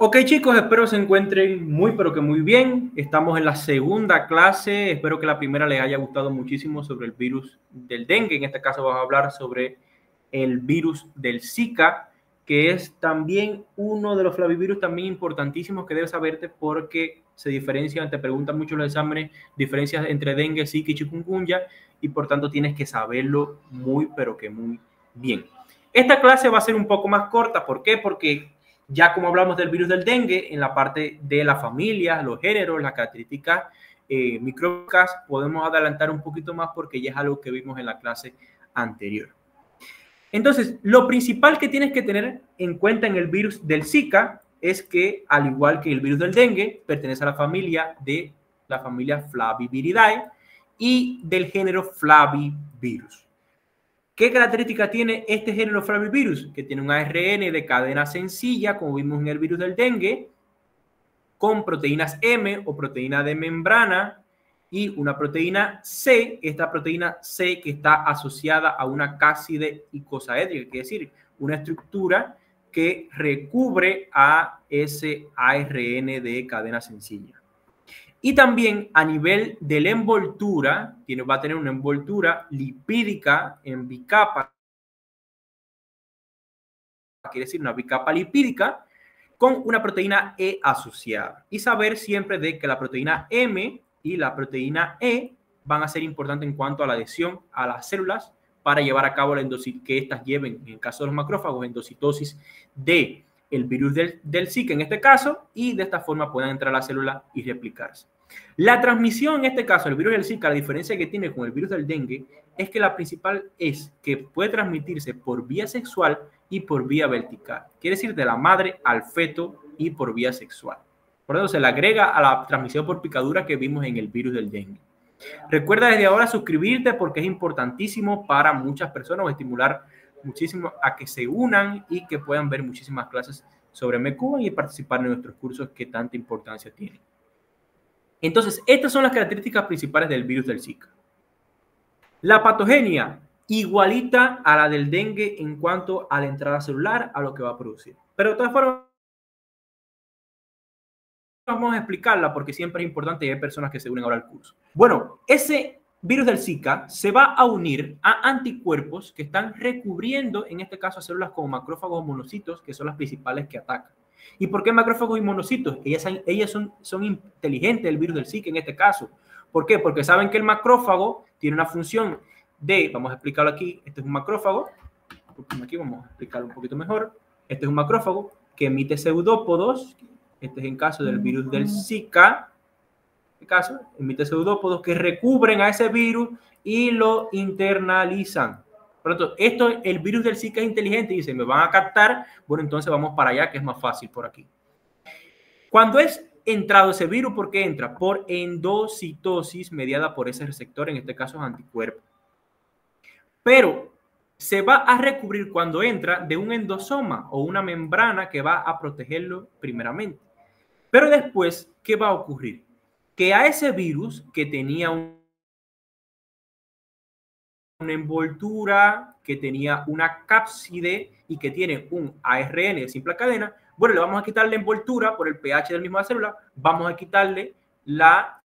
Ok, chicos, espero se encuentren muy, pero que muy bien. Estamos en la segunda clase. Espero que la primera les haya gustado muchísimo sobre el virus del dengue. En este caso vamos a hablar sobre el virus del Zika, que es también uno de los flavivirus también importantísimos que debes saberte porque se diferencian, te preguntan mucho los exámenes, diferencias entre dengue, Zika y chikungunya, y por tanto tienes que saberlo muy, pero que muy bien. Esta clase va a ser un poco más corta. ¿Por qué? Porque ya como hablamos del virus del dengue, en la parte de la familia, los géneros, las características micróbicas, podemos adelantar un poquito más porque ya es algo que vimos en la clase anterior. Entonces, lo principal que tienes que tener en cuenta en el virus del Zika es que, al igual que el virus del dengue, pertenece a la familia Flaviviridae y del género Flavivirus. ¿Qué característica tiene este género Flavivirus? Que tiene un ARN de cadena sencilla, como vimos en el virus del dengue, con proteínas M o proteína de membrana y una proteína C, esta proteína C que está asociada a una cápside icosaédrica, quiere decir, una estructura que recubre a ese ARN de cadena sencilla. Y también a nivel de la envoltura, va a tener una envoltura lipídica en bicapa, quiere decir una bicapa lipídica, con una proteína E asociada. Y saber siempre de que la proteína M y la proteína E van a ser importantes en cuanto a la adhesión a las células para llevar a cabo la endocitosis, que estas lleven, en el caso de los macrófagos, endocitosis de el virus del Zika en este caso, y de esta forma puedan entrar a la célula y replicarse. La transmisión en este caso, el virus del Zika, la diferencia que tiene con el virus del dengue es que la principal es que puede transmitirse por vía sexual y por vía vertical. Quiere decir de la madre al feto y por vía sexual. Por eso se le agrega a la transmisión por picadura que vimos en el virus del dengue. Recuerda desde ahora suscribirte porque es importantísimo para muchas personas, estimular muchísimo a que se unan y que puedan ver muchísimas clases sobre MECUBA y participar en nuestros cursos que tanta importancia tienen. Entonces, estas son las características principales del virus del Zika. La patogenia, igualita a la del dengue en cuanto a la entrada celular, a lo que va a producir. Pero de todas formas, vamos a explicarla porque siempre es importante y hay personas que se unen ahora al curso. Bueno, ese virus del Zika se va a unir a anticuerpos que están recubriendo, en este caso, a células como macrófagos o monocitos, que son las principales que atacan. ¿Y por qué macrófagos y monocitos? Ellas son inteligentes, el virus del Zika en este caso. ¿Por qué? Porque saben que el macrófago tiene una función de, vamos a explicarlo aquí, este es un macrófago, aquí vamos a explicarlo un poquito mejor, este es un macrófago que emite pseudópodos, este es en caso del virus del Zika, en caso, emite pseudópodos que recubren a ese virus y lo internalizan. Por lo tanto, el virus del Zika es inteligente y dice, me van a captar, bueno, entonces vamos para allá, que es más fácil por aquí. Cuando es entrado ese virus, ¿por qué entra? Por endocitosis mediada por ese receptor, en este caso es anticuerpo. Pero se va a recubrir cuando entra de un endosoma o una membrana que va a protegerlo primeramente. Pero después, ¿qué va a ocurrir? Que a ese virus que tenía una envoltura, que tenía una cápside y que tiene un ARN de simple cadena, bueno, le vamos a quitar la envoltura por el pH del mismo de la célula, vamos a quitarle la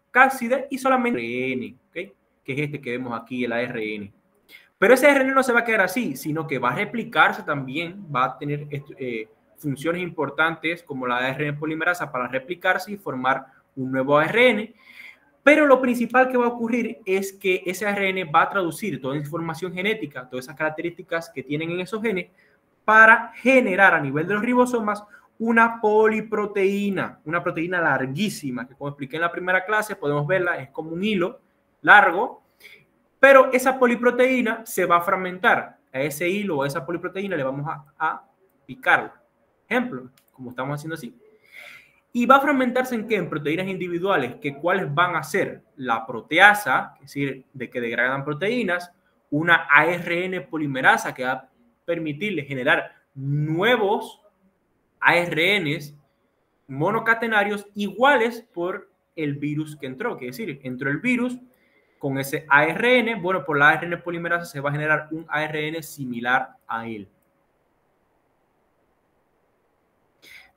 cápside y solamente ARN, ¿okay? Que es este que vemos aquí, el ARN. Pero ese ARN no se va a quedar así, sino que va a replicarse también, va a tener funciones importantes como la ARN polimerasa para replicarse y formar un nuevo ARN. Pero lo principal que va a ocurrir es que ese ARN va a traducir toda la información genética, todas esas características que tienen en esos genes, para generar a nivel de los ribosomas una poliproteína, una proteína larguísima, que como expliqué en la primera clase, podemos verla, es como un hilo largo, pero esa poliproteína se va a fragmentar. A ese hilo o a esa poliproteína le vamos a picarla. Ejemplo, como estamos haciendo así. Y va a fragmentarse en qué? En proteínas individuales, que cuáles van a ser la proteasa, es decir, de que degradan proteínas, una ARN polimerasa que va a permitirle generar nuevos ARNs monocatenarios iguales por el virus que entró, que es decir, entró el virus con ese ARN, bueno, por la ARN polimerasa se va a generar un ARN similar a él.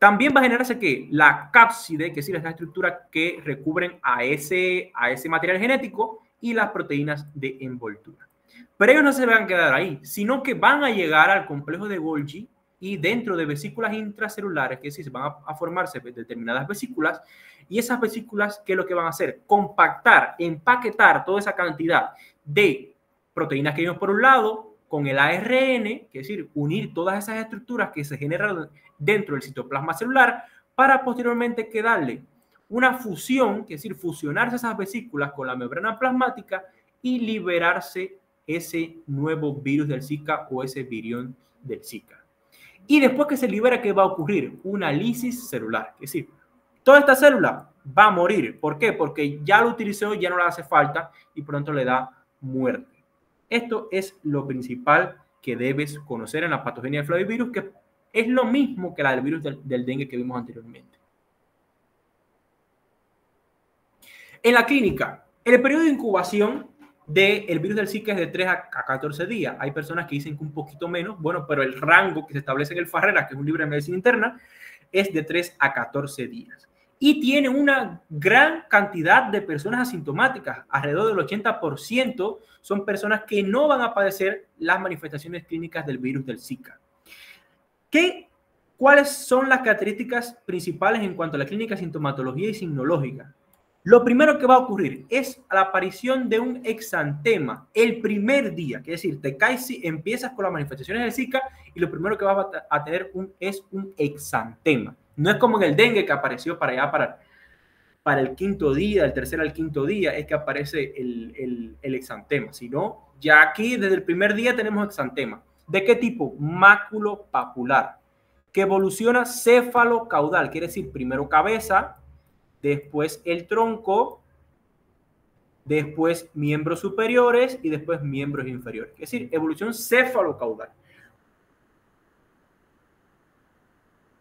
También va a generarse que la cápside, que es decir, las estructuras que recubren a ese material genético, y las proteínas de envoltura. Pero ellos no se van a quedar ahí, sino que van a llegar al complejo de Golgi y dentro de vesículas intracelulares, que es decir, van a formarse determinadas vesículas, y esas vesículas, ¿qué es lo que van a hacer? Compactar, empaquetar toda esa cantidad de proteínas que vimos por un lado con el ARN, que es decir, unir todas esas estructuras que se generan dentro del citoplasma celular para posteriormente darle una fusión, que es decir, fusionarse esas vesículas con la membrana plasmática y liberarse ese nuevo virus del Zika o ese virión del Zika. Y después que se libera, ¿qué va a ocurrir? Una lisis celular, es decir, toda esta célula va a morir. ¿Por qué? Porque ya lo utilizó, ya no le hace falta y pronto le da muerte. Esto es lo principal que debes conocer en la patogenia del flavivirus, que es lo mismo que la del virus del dengue que vimos anteriormente. En la clínica, el periodo de incubación del virus del Zika es de 3 a 14 días. Hay personas que dicen que un poquito menos, bueno, pero el rango que se establece en el Farrera, que es un libro de medicina interna, es de 3 a 14 días. Y tiene una gran cantidad de personas asintomáticas, alrededor del 80% son personas que no van a padecer las manifestaciones clínicas del virus del Zika. ¿Cuáles son las características principales en cuanto a la clínica, sintomatología y signología? Lo primero que va a ocurrir es la aparición de un exantema el primer día, que es decir, te caes, empiezas con las manifestaciones del Zika y lo primero que vas a tener es un exantema. No es como en el dengue que apareció para allá, para el quinto día, del tercer al quinto día, es que aparece el exantema, sino ya aquí desde el primer día tenemos exantema. ¿De qué tipo? Máculo-papular, que evoluciona céfalo-caudal, quiere decir primero cabeza, después el tronco, después miembros superiores y después miembros inferiores. Es decir, evolución céfalo-caudal.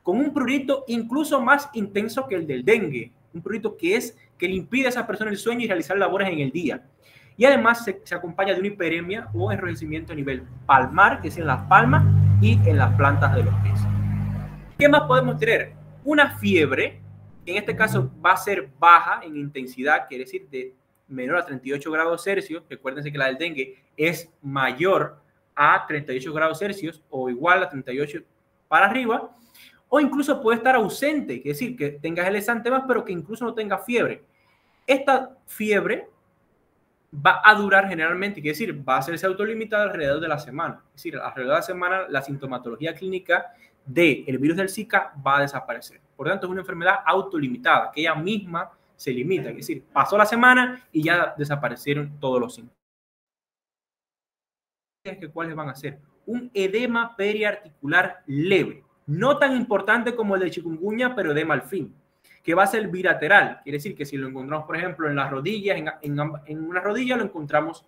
Con un prurito incluso más intenso que el del dengue. Un prurito que le impide a esa persona el sueño y realizar labores en el día. Y además se acompaña de una hiperemia o enrojecimiento a nivel palmar, que es en las palmas y en las plantas de los pies. ¿Qué más podemos tener? Una fiebre, en este caso va a ser baja en intensidad, quiere decir de menor a 38 grados Celsius. Recuérdense que la del dengue es mayor a 38 grados Celsius o igual a 38 para arriba, o incluso puede estar ausente, es decir, que tengas el exantema, pero que incluso no tenga fiebre. Esta fiebre va a durar generalmente, quiere decir, va a hacerse autolimitada alrededor de la semana. Es decir, alrededor de la semana la sintomatología clínica del virus del Zika va a desaparecer. Por lo tanto, es una enfermedad autolimitada, que ella misma se limita. Es decir, pasó la semana y ya desaparecieron todos los síntomas. ¿Cuáles van a ser? Un edema periarticular leve, no tan importante como el de chikungunya, pero edema al fin, que va a ser bilateral. Quiere decir que si lo encontramos, por ejemplo, en las rodillas, en una rodilla, lo encontramos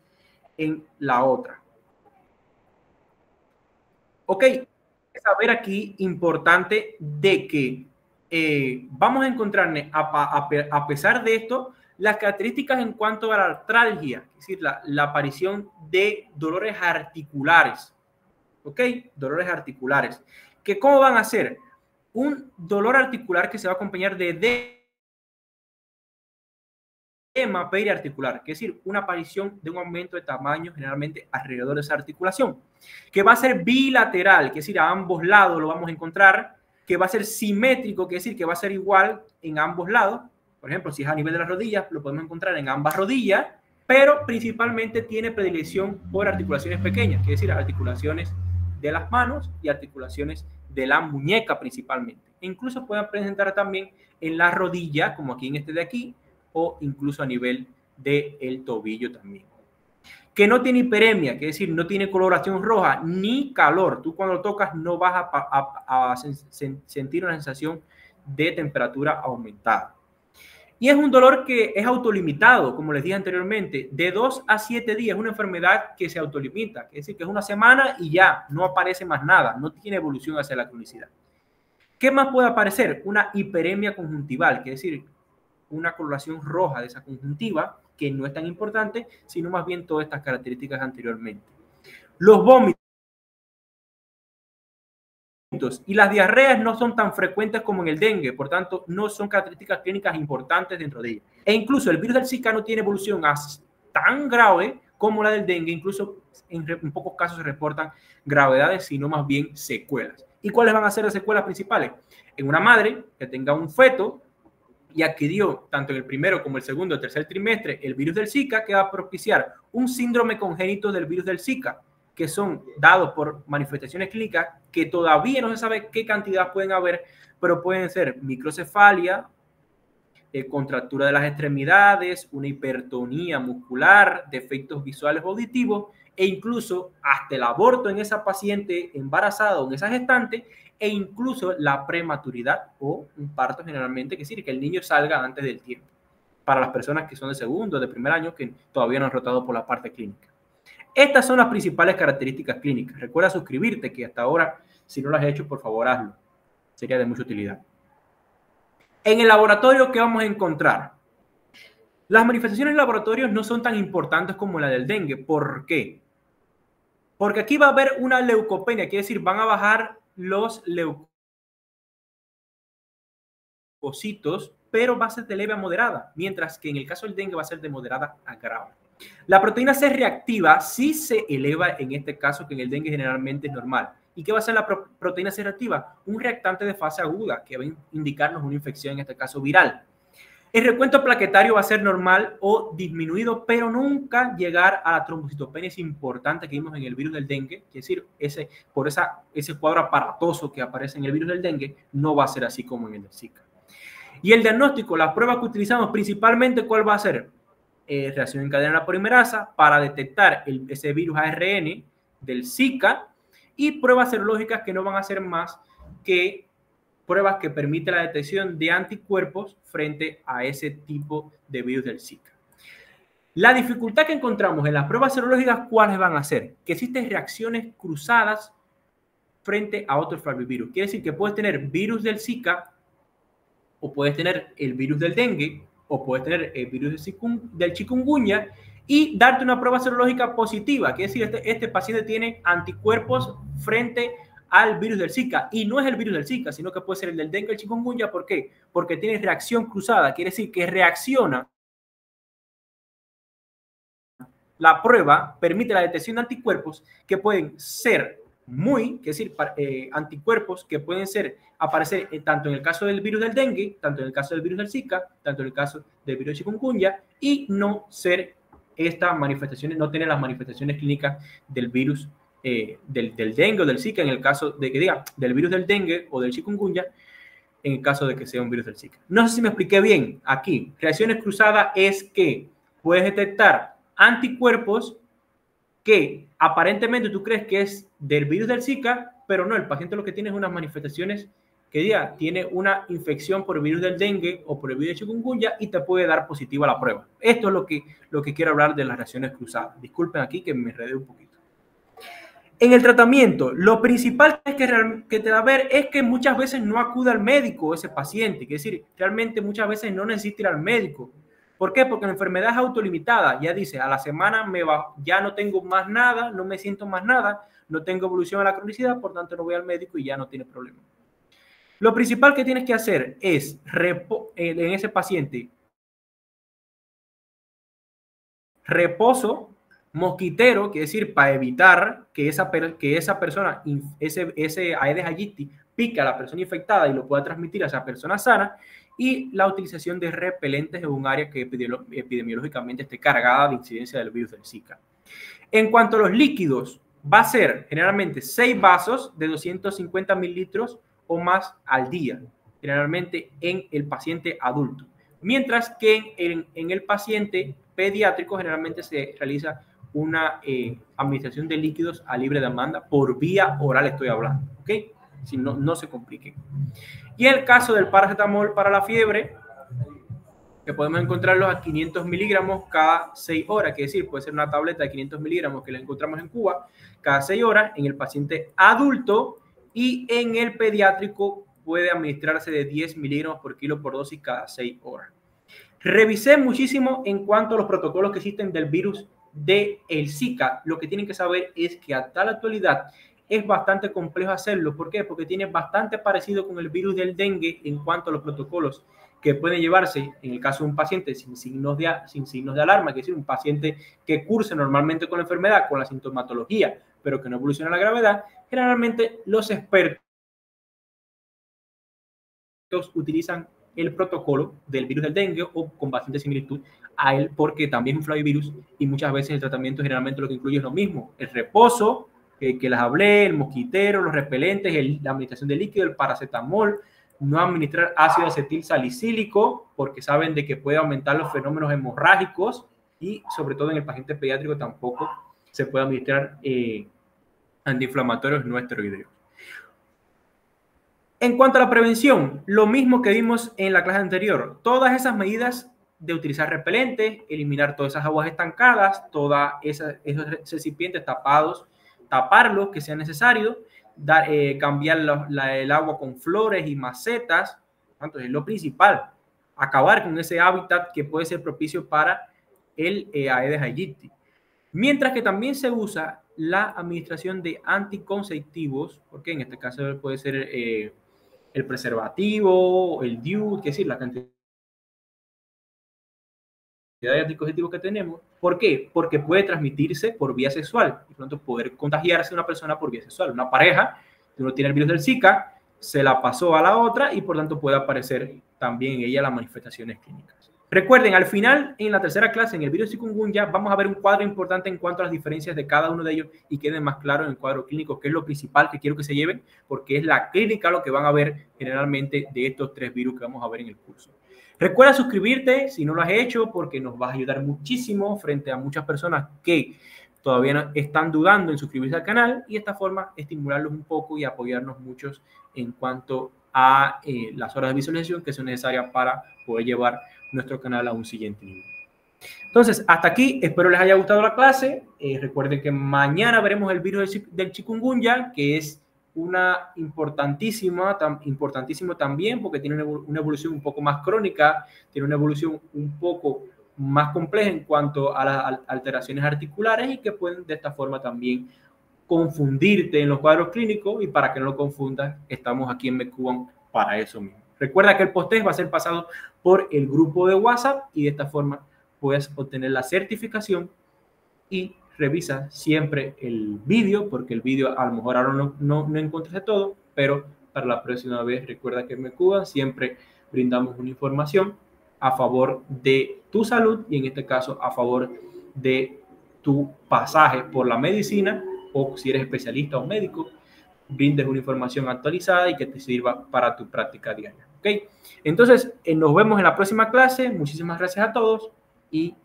en la otra. Ok, saber aquí, importante, de que vamos a encontrar, a pesar de esto, las características en cuanto a la artralgia, es decir, la aparición de dolores articulares. ¿Ok? Dolores articulares. ¿Cómo van a ser? Un dolor articular que se va a acompañar de edema periarticular, que es decir, una aparición de un aumento de tamaño generalmente alrededor de esa articulación, que va a ser bilateral, que es decir, a ambos lados lo vamos a encontrar, que va a ser simétrico, que es decir, que va a ser igual en ambos lados. Por ejemplo, si es a nivel de las rodillas, lo podemos encontrar en ambas rodillas, pero principalmente tiene predilección por articulaciones pequeñas, que es decir, articulaciones de las manos y articulaciones de la muñeca principalmente. E incluso pueden presentar también en la rodilla, como aquí en este de aquí, o incluso a nivel del tobillo también. Que no tiene hiperemia, que es decir, no tiene coloración roja ni calor. Tú cuando lo tocas no vas a sentir una sensación de temperatura aumentada. Y es un dolor que es autolimitado, como les dije anteriormente, de 2 a 7 días. Es una enfermedad que se autolimita, es decir, que es una semana y ya no aparece más nada, no tiene evolución hacia la cronicidad. ¿Qué más puede aparecer? Una hiperemia conjuntival, que es decir, una coloración roja de esa conjuntiva, que no es tan importante, sino más bien todas estas características anteriormente. Los vómitos y las diarreas no son tan frecuentes como en el dengue, por tanto, no son características clínicas importantes dentro de ella. E incluso el virus del Zika no tiene evolución tan grave como la del dengue, incluso en pocos casos se reportan gravedades, sino más bien secuelas. ¿Y cuáles van a ser las secuelas principales? En una madre que tenga un feto y adquirió tanto en el primero como el segundo o tercer trimestre el virus del Zika, que va a propiciar un síndrome congénito del virus del Zika, que son dados por manifestaciones clínicas que todavía no se sabe qué cantidad pueden haber, pero pueden ser microcefalia, contractura de las extremidades, una hipertonía muscular, defectos visuales o auditivos, e incluso hasta el aborto en esa paciente embarazada o en esa gestante, e incluso la prematuridad o un parto generalmente, que es decir, que el niño salga antes del tiempo, para las personas que son de segundo, de primer año, que todavía no han rotado por la parte clínica. Estas son las principales características clínicas. Recuerda suscribirte, que hasta ahora, si no lo has hecho, por favor hazlo. Sería de mucha utilidad. En el laboratorio, ¿qué vamos a encontrar? Las manifestaciones en laboratorios no son tan importantes como la del dengue. ¿Por qué? Porque aquí va a haber una leucopenia, quiere decir, van a bajar los leucocitos, pero va a ser de leve a moderada, mientras que en el caso del dengue va a ser de moderada a grave. La proteína C reactiva sí se eleva en este caso, que en el dengue generalmente es normal. ¿Y qué va a ser la proteína C reactiva? Un reactante de fase aguda que va a indicarnos una infección, en este caso viral. El recuento plaquetario va a ser normal o disminuido, pero nunca llegar a la trombocitopenia importante que vimos en el virus del dengue, es decir, ese cuadro aparatoso que aparece en el virus del dengue, no va a ser así como en el del Zika. Y el diagnóstico, la prueba que utilizamos principalmente, ¿cuál va a ser? Reacción en cadena de la polimerasa para detectar ese virus ARN del Zika, y pruebas serológicas que no van a ser más que pruebas que permiten la detección de anticuerpos frente a ese tipo de virus del Zika. La dificultad que encontramos en las pruebas serológicas, ¿cuáles van a ser? Que existen reacciones cruzadas frente a otros flavivirus. Quiere decir que puedes tener virus del Zika, o puedes tener el virus del dengue, o puedes tener el virus del chikungunya, y darte una prueba serológica positiva. Quiere decir, este paciente tiene anticuerpos frente al virus del Zika, y no es el virus del Zika, sino que puede ser el del dengue, el chikungunya. ¿Por qué? Porque tiene reacción cruzada, quiere decir que reacciona. La prueba permite la detección de anticuerpos que pueden ser es decir, anticuerpos que pueden aparecer tanto en el caso del virus del dengue, tanto en el caso del virus del Zika, tanto en el caso del virus de chikungunya, y no ser estas manifestaciones, no tener las manifestaciones clínicas del virus del dengue o del Zika, en el caso de que diga del virus del dengue o del chikungunya, en el caso de que sea un virus del Zika. No sé si me expliqué bien aquí. Reacciones cruzadas es que puedes detectar anticuerpos que aparentemente tú crees que es del virus del Zika, pero no, el paciente lo que tiene es unas manifestaciones que diga, tiene una infección por el virus del dengue o por el virus de chikungunya, y te puede dar positiva la prueba. Esto es lo que quiero hablar de las reacciones cruzadas. Disculpen aquí que me enredé un poquito. En el tratamiento, lo principal que te va a ver es que muchas veces no acude al médico ese paciente, es decir, realmente muchas veces no necesita ir al médico. ¿Por qué? Porque la enfermedad es autolimitada. Ya dice, a la semana ya no tengo más nada, no me siento más nada, no tengo evolución a la cronicidad, por tanto no voy al médico y ya no tiene problema. Lo principal que tienes que hacer es, en ese paciente, reposo mosquitero, que es decir, para evitar que esa persona, ese Aedes aegypti, pique a la persona infectada y lo pueda transmitir a esa persona sana, y la utilización de repelentes en un área que epidemiológicamente esté cargada de incidencia del virus del Zika. En cuanto a los líquidos, va a ser generalmente 6 vasos de 250 mililitros o más al día, generalmente en el paciente adulto. Mientras que en el paciente pediátrico generalmente se realiza una administración de líquidos a libre demanda por vía oral, estoy hablando, ¿ok? Si no se complique. Y el caso del paracetamol para la fiebre, que podemos encontrarlos a 500 miligramos cada 6 horas, que es decir, puede ser una tableta de 500 miligramos que la encontramos en Cuba cada 6 horas en el paciente adulto, y en el pediátrico puede administrarse de 10 miligramos por kilo por dosis cada 6 horas. Revisé muchísimo en cuanto a los protocolos que existen del virus del Zika. Lo que tienen que saber es que hasta la actualidad es bastante complejo hacerlo. ¿Por qué? Porque tiene bastante parecido con el virus del dengue en cuanto a los protocolos que pueden llevarse en el caso de un paciente sin signos de alarma, es decir, un paciente que curse normalmente con la enfermedad, con la sintomatología, pero que no evoluciona a la gravedad. Generalmente los expertos utilizan el protocolo del virus del dengue o con bastante similitud a él, porque también es un flavivirus y muchas veces el tratamiento generalmente lo que incluye es lo mismo: el reposo, que les hablé, el mosquitero, los repelentes, la administración de líquido, el paracetamol, no administrar ácido acetil salicílico porque saben de que puede aumentar los fenómenos hemorrágicos, y sobre todo en el paciente pediátrico tampoco se puede administrar antiinflamatorios no esteroideos. En cuanto a la prevención, lo mismo que vimos en la clase anterior, todas esas medidas de utilizar repelentes, eliminar todas esas aguas estancadas, todos esos recipientes tapados, taparlos que sea necesario, cambiar el agua con flores y macetas. Entonces, es lo principal, acabar con ese hábitat que puede ser propicio para el Aedes aegypti. Mientras que también se usa la administración de anticonceptivos, porque en este caso puede ser el preservativo, el DIU, es decir, la cantidad de anticonceptivos que tenemos. ¿Por qué? Porque puede transmitirse por vía sexual y pronto poder contagiarse una persona por vía sexual. Una pareja que uno tiene el virus del Zika, se la pasó a la otra y por tanto puede aparecer también en ella las manifestaciones clínicas. Recuerden, al final, en la tercera clase, en el virus chikungunya, vamos a ver un cuadro importante en cuanto a las diferencias de cada uno de ellos y queden más claros en el cuadro clínico, que es lo principal que quiero que se lleven, porque es la clínica lo que van a ver generalmente de estos 3 virus que vamos a ver en el curso. Recuerda suscribirte si no lo has hecho, porque nos vas a ayudar muchísimo frente a muchas personas que todavía no están dudando en suscribirse al canal, y de esta forma estimularlos un poco y apoyarnos muchos en cuanto a las horas de visualización que son necesarias para poder llevar nuestro canal a un siguiente nivel. Entonces, hasta aquí, espero les haya gustado la clase. Recuerden que mañana veremos el virus del chikungunya, que es una importantísimo también, porque tiene una evolución un poco más crónica, tiene una evolución un poco más compleja en cuanto a las alteraciones articulares, y que pueden de esta forma también confundirte en los cuadros clínicos, y para que no lo confundas, estamos aquí en MedCuban para eso mismo. Recuerda que el post-test va a ser pasado por el grupo de WhatsApp y de esta forma puedes obtener la certificación, y revisa siempre el vídeo, porque el vídeo a lo mejor ahora no encontraste todo, pero para la próxima vez recuerda que en MedCuban siempre brindamos una información a favor de tu salud y en este caso a favor de tu pasaje por la medicina, o si eres especialista o médico, brindes una información actualizada y que te sirva para tu práctica diaria. ¿Ok? Entonces, nos vemos en la próxima clase. Muchísimas gracias a todos y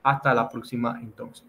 hasta la próxima entonces.